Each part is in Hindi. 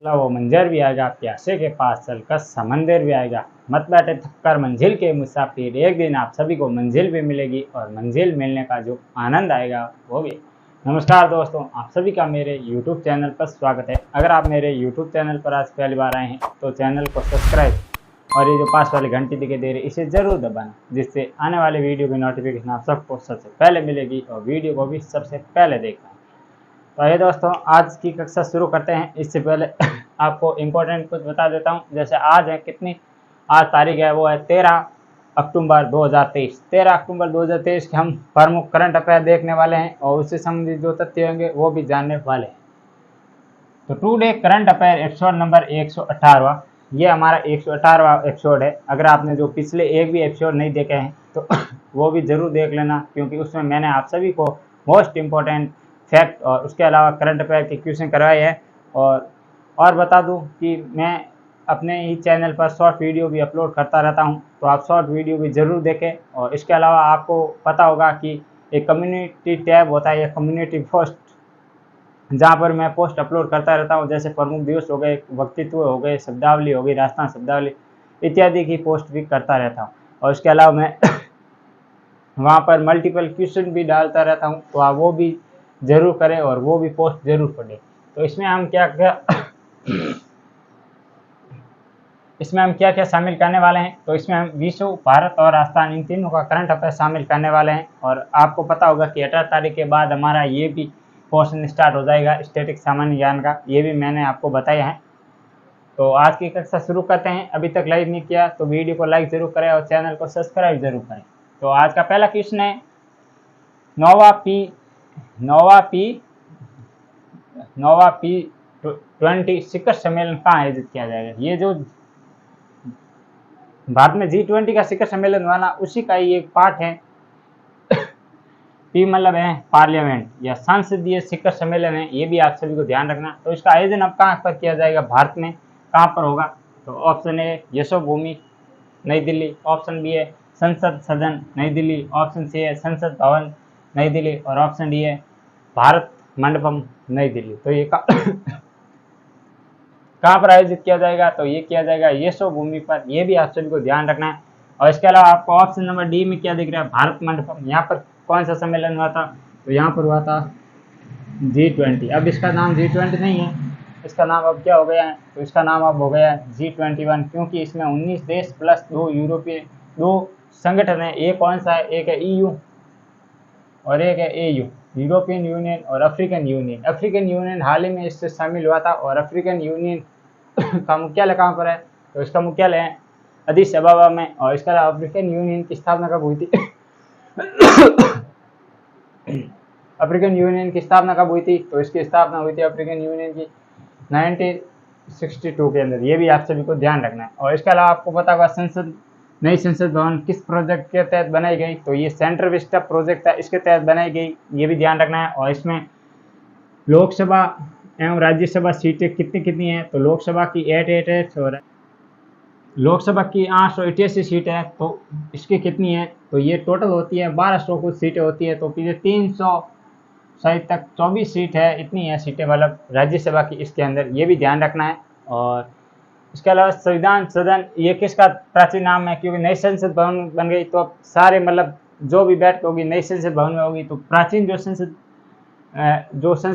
वो मंजर भी आएगा, प्यासे के पास चलकर समंदर भी आएगा। मत बैठे थककर मंजिल के मुसाफिर, एक दिन आप सभी को मंजिल भी मिलेगी और मंजिल मिलने का जो आनंद आएगा वो भी। नमस्कार दोस्तों, आप सभी का मेरे YouTube चैनल पर स्वागत है। अगर आप मेरे YouTube चैनल पर आज पहली बार आए हैं तो चैनल को सब्सक्राइब और ये जो पास वाली घंटी दिखाई दे रही है इसे ज़रूर दबाना, जिससे आने वाले वीडियो की नोटिफिकेशन आप सबको सबसे पहले मिलेगी और वीडियो को भी सबसे पहले देखना। तो आइए दोस्तों, आज की कक्षा शुरू करते हैं। इससे पहले आपको इम्पोर्टेंट कुछ बता देता हूँ। जैसे आज है आज तारीख है, वो है 13 अक्टूबर 2023। 13 अक्टूबर 2023 के हम प्रमुख करंट अफेयर देखने वाले हैं और उससे संबंधित जो तथ्य होंगे वो भी जानने वाले हैं। तो today current affair episode number 118। ये हमारा 118वां एपिसोड है। अगर आपने जो पिछले एक भी एपिसोड नहीं देखे हैं तो वो भी ज़रूर देख लेना, क्योंकि उसमें मैंने आप सभी को मोस्ट इम्पोर्टेंट फैक्ट और उसके अलावा करंट अफेयर के क्वेश्चन करवाए हैं। और बता दूं कि मैं अपने ही चैनल पर शॉर्ट वीडियो भी अपलोड करता रहता हूं, तो आप शॉर्ट वीडियो भी ज़रूर देखें। और इसके अलावा आपको पता होगा कि एक कम्युनिटी टैब होता है या कम्युनिटी पोस्ट, जहां पर मैं पोस्ट अपलोड करता रहता हूं। जैसे प्रमुख दिवस हो गए, वक्तृत्व हो गए, शब्दावली हो गई, राजस्थान शब्दावली इत्यादि की पोस्ट भी करता रहता हूँ। और इसके अलावा मैं वहाँ पर मल्टीपल क्वेश्चन भी डालता रहता हूँ, तो आप वो भी ज़रूर करें और वो भी पोस्ट ज़रूर पढ़ें। तो इसमें हम क्या क्या शामिल करने वाले हैं, तो इसमें हम विश्व, भारत और राजस्थान इन तीनों का करंट अफेयर शामिल करने वाले हैं। और आपको पता होगा कि 18 तारीख के बाद हमारा ये भी पोर्शन स्टार्ट हो जाएगा स्टैटिक सामान्य ज्ञान का, ये भी मैंने आपको बताया है। तो आज की कक्षा शुरू करते हैं। अभी तक लाइक नहीं किया तो वीडियो को लाइक ज़रूर करें और चैनल को सब्सक्राइब जरूर करें। तो आज का पहला क्वेश्चन है, नोवा P20 शिखर सम्मेलन कहाँ आयोजित किया जाएगा। ये जो भारत में G20 का शिखर सम्मेलन हुआ ना, उसी का ही एक पार्ट है। पी मतलब है पार्लियामेंट या संसदीय शिखर सम्मेलन है, ये भी आप सभी को ध्यान रखना। तो इसका आयोजन अब कहाँ पर किया जाएगा, भारत में कहाँ पर होगा। तो ऑप्शन ए यशोभूमि नई दिल्ली, ऑप्शन बी है संसद सदन नई दिल्ली, ऑप्शन सी है संसद भवन नई दिल्ली और ऑप्शन डी है भारत मंडपम नई दिल्ली। तो ये कहाँ पर आयोजित किया जाएगा, तो ये किया जाएगा यशोभूमि पर, ये भी आप सभी को ध्यान रखना है। और इसके अलावा आपको ऑप्शन नंबर डी में क्या दिख रहा है, भारत मंडपम, यहाँ पर कौन सा सम्मेलन हुआ था, तो यहाँ पर हुआ था G20। अब इसका नाम G20 नहीं है, इसका नाम अब क्या हो गया है, तो इसका नाम अब हो गया है G21, क्योंकि इसमें 19 देश प्लस 2 संगठन है। एक कौन सा है, एक है EU और एक है AU, यूरोपियन यूनियन और अफ्रीकन यूनियन। अफ्रीकन यूनियन हाल ही में इससे शामिल हुआ था और अफ्रीकन यूनियन का मुख्यालय कहाँ पर है, तो इसका मुख्यालय है अदिस अबाबा में। और इसके अलावा अफ्रीकन यूनियन की स्थापना कब हुई थी अफ्रीकन यूनियन की स्थापना कब हुई थी, तो इसकी स्थापना हुई थी अफ्रीकन यूनियन की 1962 के अंदर, ये भी आप सभी को ध्यान रखना है। और इसके अलावा आपको पता होगा नई संसद भवन किस प्रोजेक्ट के तहत बनाई गई, तो ये सेंट्रल विस्टा प्रोजेक्ट है, इसके तहत बनाई गई, ये भी ध्यान रखना है। और इसमें लोकसभा एवं राज्यसभा सीटें कितनी हैं, तो लोकसभा की 8 है और लोकसभा की 888 सीट है। तो इसकी कितनी है, तो ये टोटल होती है 1200 कुछ सीटें होती है। तो पीछे 300 शायद तक 24 सीट है, इतनी है सीटें मतलब राज्यसभा की इसके अंदर, ये भी ध्यान रखना है। और इसके अलावा संविधान सदन, ये किसका प्राचीन नाम है, क्योंकि नई संसद भवन बन गई तो अब सारे मतलब जो भी बैठक होगी नई संसद भवन में होगी, तो प्राचीन जो संसद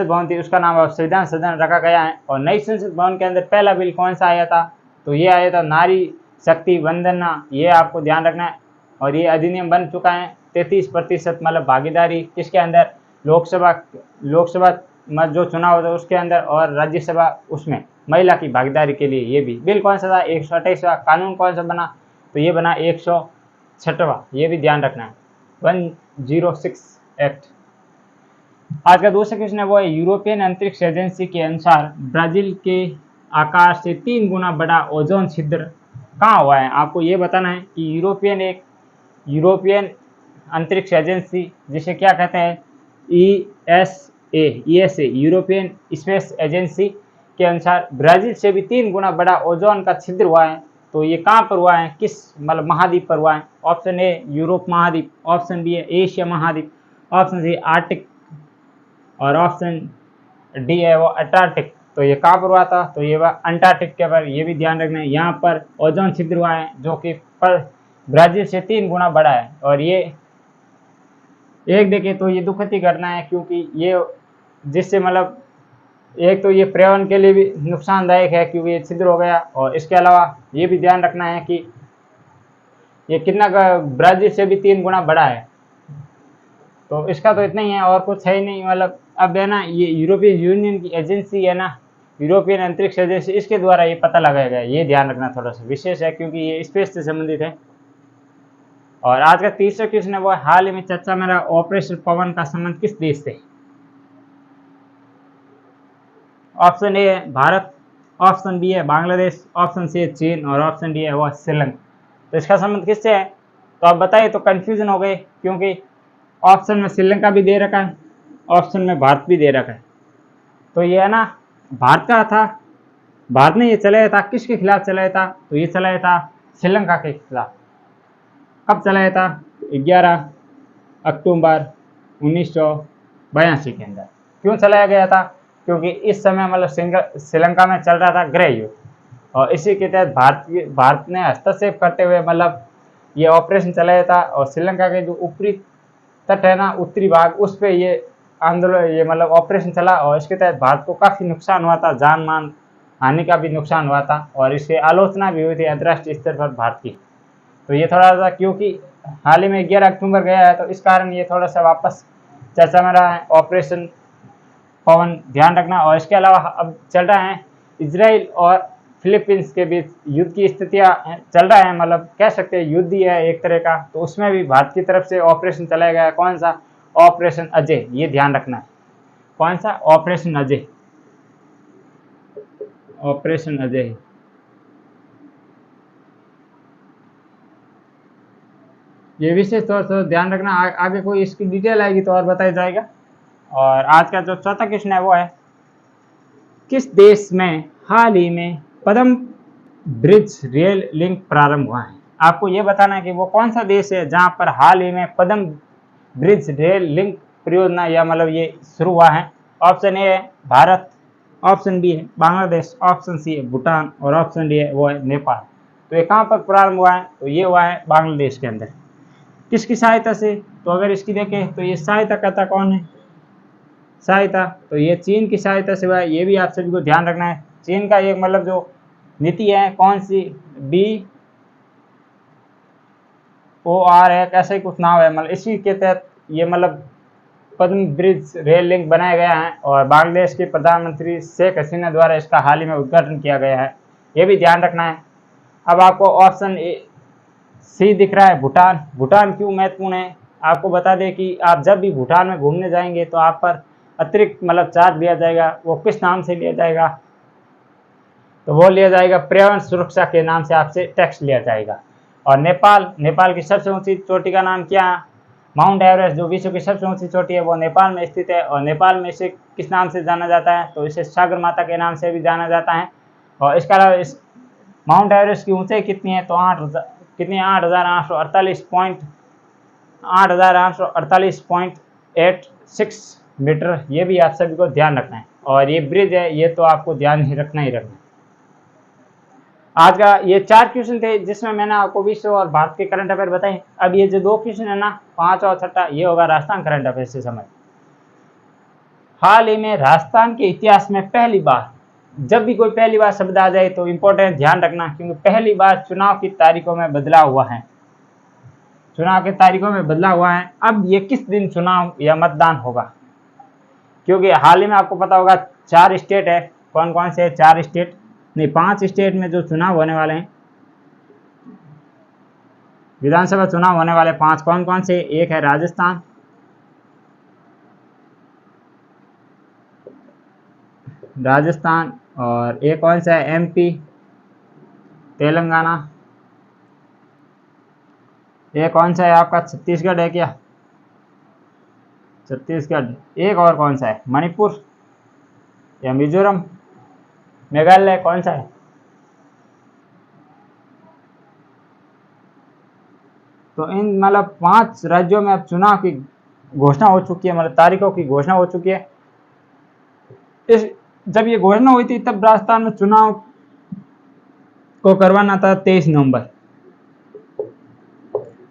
भवन थी उसका नाम अब संविधान सदन रखा गया है। और नई संसद भवन के अंदर पहला बिल कौन सा आया था, तो ये आया था नारी शक्ति वंदना, ये आपको ध्यान रखना है। और ये अधिनियम बन चुका है। 33% मतलब भागीदारी किसके अंदर, लोकसभा में जो चुनाव होता है उसके अंदर, और राज्यसभा उसमें महिला की भागीदारी के लिए। ये भी बिल कौन सा था, 128वां। कानून कौन सा बना, तो ये बना 106वां, ये भी ध्यान रखना है, 106 एक्ट। आज का दूसरा क्वेश्चन है, वो है यूरोपियन अंतरिक्ष एजेंसी के अनुसार ब्राजील के आकार से 3 गुना बड़ा ओजोन छिद्र कहाँ हुआ है। आपको ये बताना है कि यूरोपियन अंतरिक्ष एजेंसी, जिसे क्या कहते हैं ESA, यूरोपियन स्पेस एजेंसी के अनुसार ब्राजील से भी 3 गुना बड़ा ओजोन का छिद्र हुआ है। तो ये कहाँ पर हुआ है, किस मतलब महाद्वीप पर हुआ है। ऑप्शन ए यूरोप महाद्वीप, ऑप्शन बी है एशिया महाद्वीप, ऑप्शन सी आर्टिक और ऑप्शन डी है वो अंटार्कटिक तो ये कहाँ पर हुआ था, तो ये हुआ अंटार्कटिक के पर, ये भी ध्यान रखना है। यहाँ पर ओजोन छिद्र हुआ है जो कि ब्राजील से 3 गुना बड़ा है। और ये एक देखें तो ये दुखद ही घटना है, क्योंकि ये जिससे मतलब एक तो ये पर्यावरण के लिए भी नुकसानदायक है क्योंकि ये छिद्र हो गया, और इसके अलावा ये भी ध्यान रखना है कि ये कितना ब्राजील से भी 3 गुना बड़ा है। तो इसका तो इतना ही है और कुछ है ही नहीं। मतलब अब है ना, ये यूरोपियन यूनियन की एजेंसी है ना, यूरोपियन अंतरिक्ष एजेंसी, इसके द्वारा ये पता लगाया गया। ये ध्यान रखना थोड़ा सा विशेष है क्योंकि ये स्पेस से संबंधित है। और आज का तीसरा क्वेश्चन है वो हाल ही में चर्चा में रहा ऑपरेशन पवन का संबंध किस देश से। ऑप्शन ए है भारत, ऑप्शन बी है बांग्लादेश, ऑप्शन सी है चीन, और ऑप्शन डी है वो श्रीलंका। तो इसका संबंध किससे है, तो आप बताइए। तो कंफ्यूजन हो गए क्योंकि ऑप्शन में श्रीलंका भी दे रखा है, ऑप्शन में भारत भी दे रखा है। तो ये है ना भारत का था, भारत ने ये चलाया था, किसके खिलाफ चलाया था, तो ये चलाया था श्रीलंका के खिलाफ। कब चलाया था, 11 अक्टूबर 1982 के अंदर। क्यों चलाया गया था, क्योंकि इस समय मतलब श्रीलंका में चल रहा था गृह युद्ध, और इसी के तहत भारत ने हस्तक्षेप करते हुए मतलब ये ऑपरेशन चलाया था। और श्रीलंका के जो ऊपरी तट है ना, उत्तरी भाग, उस पर ये आंदोलन, ये मतलब ऑपरेशन चला, और इसके तहत भारत को काफ़ी नुकसान हुआ था, जान मान हानि का भी नुकसान हुआ था, और इसकी आलोचना भी हुई थी अंतर्राष्ट्रीय स्तर पर भारत की। तो ये थोड़ा सा क्योंकि हाल ही में 11 अक्टूबर गया है, तो इस कारण ये थोड़ा सा वापस चर्चा में रहा है ऑपरेशन पवन, ध्यान रखना। और इसके अलावा अब चल रहा है इजराइल और फिलीपींस के बीच युद्ध की स्थितियां चल रहा है, मतलब कह सकते हैं युद्ध ही है एक तरह का। तो उसमें भी भारत की तरफ से ऑपरेशन चलाया गया है, कौन सा, ऑपरेशन अजय, ये ध्यान रखना है। कौन सा, ऑपरेशन अजय, ऑपरेशन अजय। ये विशेष तौर से ध्यान रखना, आगे कोई इसकी डिटेल आएगी तो और बताया जाएगा। और आज का जो चौथा क्वेश्चन है वो है किस देश में हाल ही में पदम ब्रिज रेल लिंक प्रारंभ हुआ है। आपको ये बताना है कि वो कौन सा देश है जहां पर हाल ही में पदम ब्रिज रेल लिंक परियोजना या मतलब ये शुरू हुआ है। ऑप्शन ए है भारत, ऑप्शन बी है बांग्लादेश, ऑप्शन सी है भूटान, और ऑप्शन डी है वो है नेपाल। तो ये कहाँ पर प्रारंभ हुआ है, तो ये हुआ है बांग्लादेश के अंदर। किसकी सहायता से, तो अगर इसकी देखें तो ये सहायता करता कौन है, सहायता, तो ये चीन की सहायता से हुआ है। ये भी आप सभी को ध्यान रखना है। चीन का एक मतलब जो नीति है कौन सी, BOR है, कैसे कुछ नाम है, मतलब इसी के तहत ये मतलब पद्म ब्रिज रेल लिंक बनाया गया है, और बांग्लादेश के प्रधानमंत्री शेख हसीना द्वारा इसका हाल ही में उद्घाटन किया गया है। ये भी ध्यान रखना है। अब आपको ऑप्शन सी दिख रहा है भूटान। भूटान क्यों महत्वपूर्ण है, आपको बता दें कि आप जब भी भूटान में घूमने जाएंगे तो आप पर अतिरिक्त मतलब चार्ज लिया जाएगा। वो किस नाम से लिया जाएगा, तो वो लिया जाएगा पर्यावरण सुरक्षा के नाम से आपसे टैक्स लिया जाएगा। और नेपाल, नेपाल की सबसे ऊंची चोटी का नाम क्या है, माउंट एवरेस्ट, जो विश्व की सबसे ऊंची चोटी है वो नेपाल में स्थित है। और नेपाल में इसे किस नाम से जाना जाता है, तो इसे सागर माता के नाम से भी जाना जाता है। और इसके अलावा इस माउंट एवरेस्ट की ऊंचाई कितनी है, तो 8,848.86 मीटर। ये भी आप सभी को ध्यान रखना है। और ये ब्रिज है, ये तो आपको ध्यान ही रखना है। आज का ये 4 क्वेश्चन थे जिसमें मैंने आपको विश्व और भारत के करंट अफेयर बताए। अब ये जो 2 क्वेश्चन है ना, 5 और 6, ये होगा राजस्थान करंट अफेयर से समझ। हाल ही में राजस्थान के इतिहास में पहली बार, जब भी कोई पहली बार शब्द आ जाए तो इंपॉर्टेंट ध्यान रखना, क्योंकि पहली बार चुनाव की तारीखों में बदलाव हुआ है, चुनाव की तारीखों में बदलाव हुआ है। अब ये किस दिन चुनाव या मतदान होगा, क्योंकि हाल ही में आपको पता होगा 4 स्टेट है, कौन कौन से 4 स्टेट, नहीं 5 स्टेट में जो चुनाव होने वाले हैं, विधानसभा चुनाव होने वाले 5, कौन कौन से, एक है राजस्थान, और एक कौन सा है MP, तेलंगाना, एक कौन सा है आपका छत्तीसगढ़ है क्या, छत्तीसगढ़, एक और कौन सा है मणिपुर या मिजोरम, मेघालय, कौन सा है। तो इन मतलब 5 राज्यों में अब चुनाव की घोषणा हो चुकी है, मतलब तारीखों की घोषणा हो चुकी है। जब ये घोषणा हुई थी तब राजस्थान में चुनाव को करवाना था 23 नवंबर।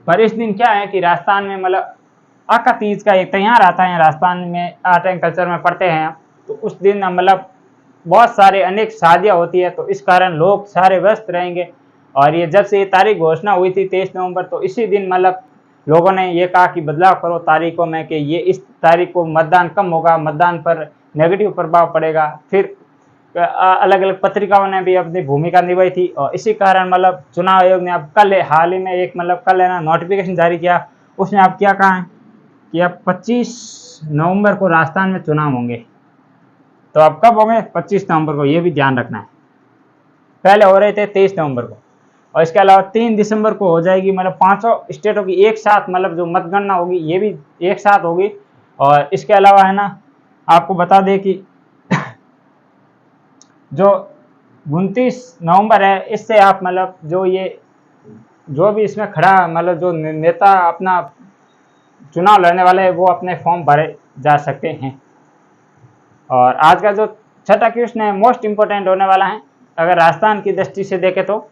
पर इस दिन क्या है कि राजस्थान में मतलब आका तीज का एक त्यौहार आता है। राजस्थान में आर्ट एंड कल्चर में पढ़ते हैं, तो उस दिन मतलब बहुत सारे अनेक शादियां होती है, तो इस कारण लोग सारे व्यस्त रहेंगे। और ये जब से ये तारीख घोषणा हुई थी 23 नवंबर, तो इसी दिन मतलब लोगों ने ये कहा कि बदलाव करो तारीखों में, कि ये इस तारीख को मतदान कम होगा, मतदान पर नेगेटिव प्रभाव पड़ेगा। फिर अलग अलग पत्रिकाओं ने भी अपनी भूमिका निभाई थी, और इसी कारण मतलब चुनाव आयोग ने अब कल हाल ही में एक मतलब कल है ना नोटिफिकेशन जारी किया। उसमें अब क्या कहा है कि अब 25 नवंबर को राजस्थान में चुनाव होंगे। तो अब कब होंगे? 25 नवंबर को, ये भी ध्यान रखना है। पहले हो रहे थे 23 नवंबर को, और इसके अलावा 3 दिसंबर को हो जाएगी, मतलब 5 स्टेटों की एक साथ मतलब जो मतगणना होगी ये भी एक साथ होगी। और इसके अलावा है ना आपको बता दें कि जो 29 नवंबर है, इससे आप मतलब जो भी इसमें खड़ा मतलब जो नेता अपना चुनाव लड़ने वाले हैं वो अपने फॉर्म भरे जा सकते हैं। और आज का जो छठा क्वेश्चन है मोस्ट इम्पोर्टेंट होने वाला है। अगर राजस्थान की दृष्टि से देखें तो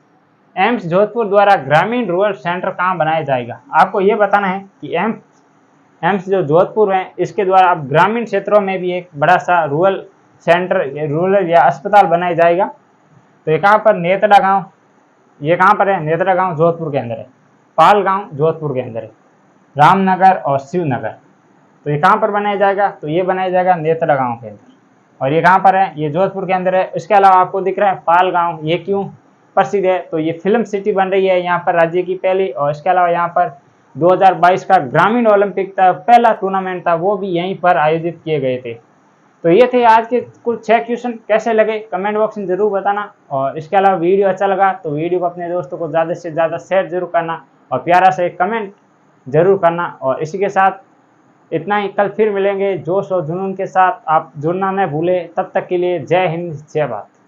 एम्स जोधपुर द्वारा ग्रामीण रूरल सेंटर कहाँ बनाया जाएगा। आपको ये बताना है कि एम्स जो जोधपुर है इसके द्वारा अब ग्रामीण क्षेत्रों में भी एक बड़ा सा रूरल सेंटर, रूरल या अस्पताल बनाया जाएगा। तो ये कहाँ पर? नेतड़ा गांव। ये कहाँ पर है? नेतड़ा गांव जोधपुर के अंदर है। पाल गांव जोधपुर के अंदर है। रामनगर और शिवनगर। तो ये कहाँ पर बनाया जाएगा? तो ये बनाया जाएगा नेतड़ा गांव के अंदर। और ये कहाँ पर है? ये जोधपुर के अंदर है। इसके अलावा आपको दिख रहा है पाल गांव, ये क्यों प्रसिद्ध है? तो ये फिल्म सिटी बन रही है यहाँ पर, राज्य की पहली। और इसके अलावा यहाँ पर 2022 का ग्रामीण ओलंपिक था, पहला टूर्नामेंट था, वो भी यहीं पर आयोजित किए गए थे। तो ये थे आज के कुल 6 क्वेश्चन। कैसे लगे कमेंट बॉक्स में जरूर बताना। और इसके अलावा वीडियो अच्छा लगा तो वीडियो को अपने दोस्तों को ज़्यादा से ज़्यादा शेयर जरूर करना, और प्यारा से कमेंट जरूर करना। और इसी के साथ इतना ही, कल फिर मिलेंगे जोश और जुनून के साथ। आप जुड़ना न भूलें। तब तक के लिए जय हिंद, जय भारत।